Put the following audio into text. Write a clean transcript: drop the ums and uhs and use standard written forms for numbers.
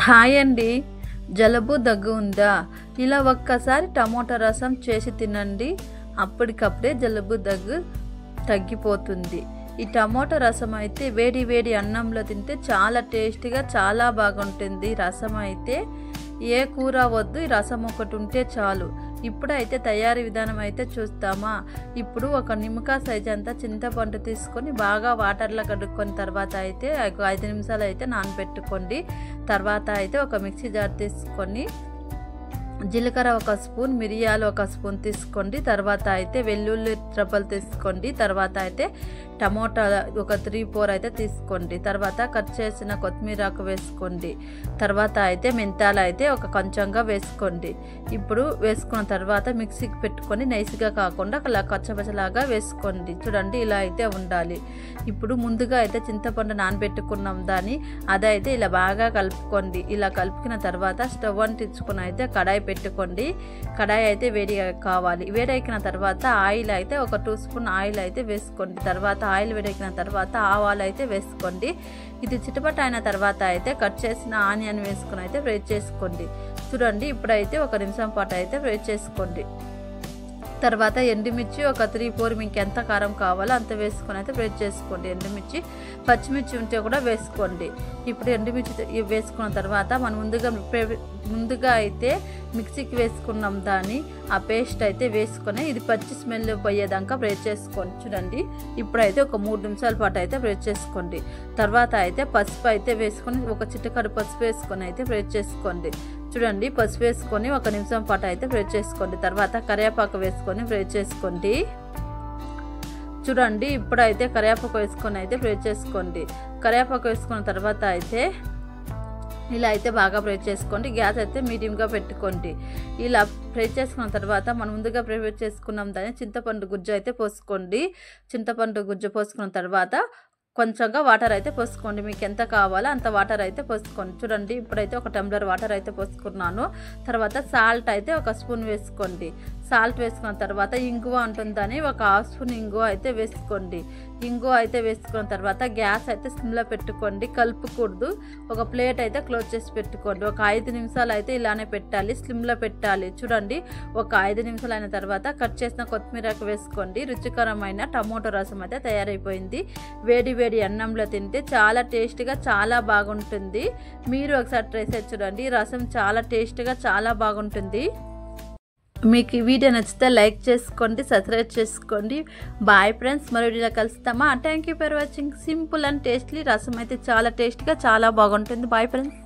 Hi అండి. జలుబు దగ్గు ఉందా? ఇలా ఒక్కసారి టమోటా రసం చేసి తినండి. అప్పటికప్పుడే జలుబు దగ్గు తగ్గిపోతుంది. ఈ టమోటా రసం అయితే వేడి వేడి అన్నంలో తింటే చాలా టేస్టీగా చాలా బాగుంటుంది. రసం అయితే ఏ కూర వద్దు, ఈ రసం ఒకటి ఉంటే చాలు. ఇప్పుడైతే తయారీ విధానం అయితే చూస్తామా. ఇప్పుడు ఒక నిమ్మకాయ సైజ్ అంతా చింతపండు తీసుకొని బాగా వాటర్లో కడుక్కొని తర్వాత అయితే 5 నిమిషాలు అయితే నానబెట్టుకోండి. తర్వాత అయితే ఒక మిక్సీ జార్ తీసుకొని జీలకర్ర 1 స్పూన్, మిరియాలు 1 స్పూన్ తీసుకోండి. తర్వాత అయితే వెల్లుల్లి రెబ్బలు తీసుకోండి. తర్వాత అయితే టమోటా ఒక 3-4 అయితే తీసుకోండి. తర్వాత కట్ చేసిన కొత్తిమీరాకు వేసుకోండి. తర్వాత అయితే మెంతాలు అయితే ఒక కొంచెంగా వేసుకోండి. ఇప్పుడు వేసుకున్న తర్వాత మిక్సీకి పెట్టుకొని నైస్గా కాకుండా అలా కచ్చపచ్చలాగా వేసుకోండి. చూడండి, ఇలా అయితే ఉండాలి. ఇప్పుడు ముందుగా అయితే చింతపండు నానబెట్టుకున్నాం దాన్ని, అదైతే ఇలా బాగా కలుపుకోండి. ఇలా కలుపుకున్న తర్వాత స్టవ్ అంటించుకొని అయితే కడాయి పెట్టుకోండి. కడాయి అయితే వేడి కావాలి. వేడెక్కిన తర్వాత ఆయిల్ అయితే ఒక 2 స్పూన్ ఆయిల్ అయితే వేసుకోండి. తర్వాత ఆయిల్ వేడెక్కిన తర్వాత ఆవాలు అయితే వేసుకోండి. ఇది చిటపట అయిన తర్వాత అయితే కట్ చేసిన ఆనియన్ వేసుకొని అయితే ఫ్రై చేసుకోండి. చూడండి, ఇప్పుడైతే 1 నిమిషం పాటు అయితే ఫ్రై చేసుకోండి. తర్వాత ఎండుమిర్చి ఒక 3-4 మీకు ఎంత కారం కావాలో అంత వేసుకొని అయితే ఫ్రై చేసుకోండి. ఎండుమిర్చి, పచ్చిమిర్చి ఉంటే కూడా వేసుకోండి. ఇప్పుడు ఎండుమిర్చి వేసుకున్న తర్వాత మనం ముందుగా అయితే మిక్సీకి వేసుకున్నాం దాన్ని, ఆ పేస్ట్ అయితే వేసుకొని ఇది పచ్చి స్మెల్ పోయేదాకా ఫ్రై చేసుకోండి. చూడండి, ఇప్పుడైతే ఒక 3 నిమిషాల పాటు అయితే ఫ్రై చేసుకోండి. తర్వాత అయితే పసుపు అయితే వేసుకొని ఒక చిటికెడు పసుపు వేసుకొని అయితే ఫ్రై చేసుకోండి. చూడండి, పసుపు వేసుకొని 1 నిమిషం పాటు అయితే ఫ్రై చేసుకోండి. తర్వాత కరివేపాకు వేసుకొని ఫ్రై చేసుకోండి. చూడండి, ఇప్పుడైతే కరివేపాకు వేసుకొని అయితే ఫ్రై చేసుకోండి. కరివేపాకు వేసుకున్న తర్వాత అయితే ఇలా అయితే బాగా ఫ్రై చేసుకోండి. గ్యాస్ అయితే మీడియంగా పెట్టుకోండి. ఇలా ఫ్రై చేసుకున్న తర్వాత మనం ముందుగా ప్రిపేర్ చేసుకున్నాం దాన్ని చింతపండు గుజ్జు అయితే పోసుకోండి. చింతపండు గుజ్జు పోసుకున్న తర్వాత కొంచెంగా వాటర్ అయితే పోసుకోండి. మీకు ఎంత కావాలో అంత వాటర్ అయితే పోసుకోండి. చూడండి, ఇప్పుడైతే 1 టంబ్లర్ వాటర్ అయితే పోసుకున్నాను. తర్వాత సాల్ట్ అయితే 1 స్పూన్ వేసుకోండి. సాల్ట్ వేసుకున్న తర్వాత ఇంగువ ఉంటుందని 1/2 స్పూన్ ఇంగువ అయితే వేసుకోండి. ఇంగువ అయితే వేసుకున్న తర్వాత గ్యాస్ అయితే సిమ్లో పెట్టుకోండి, కలుపుకూడదు. ఒక ప్లేట్ అయితే క్లోజ్ చేసి పెట్టుకోండి. ఒక 5 నిమిషాలు అయితే ఇలానే పెట్టాలి, స్లిమ్లో పెట్టాలి. చూడండి, ఒక 5 నిమిషాలు అయిన తర్వాత కట్ చేసిన కొత్తిమీరకు వేసుకోండి. రుచికరమైన టమోటో రసం అయితే తయారైపోయింది. వేడి వేడి అన్నంలో తింటే చాలా టేస్టీగా చాలా బాగుంటుంది. మీరు ఒకసారి ట్రై చేసి చూడండి. రసం చాలా టేస్టీగా చాలా బాగుంటుంది. మీకు ఈ వీడియో నచ్చితే లైక్ చేసుకోండి, సబ్స్క్రైబ్ చేసుకోండి. బాయ్ ఫ్రెండ్స్, మరో వీడియోలో కలుస్తామా. Thank you for watching. Simple and tasty rasam అయితే చాలా టేస్టీగా చాలా బాగుంటుంది. Bye friends.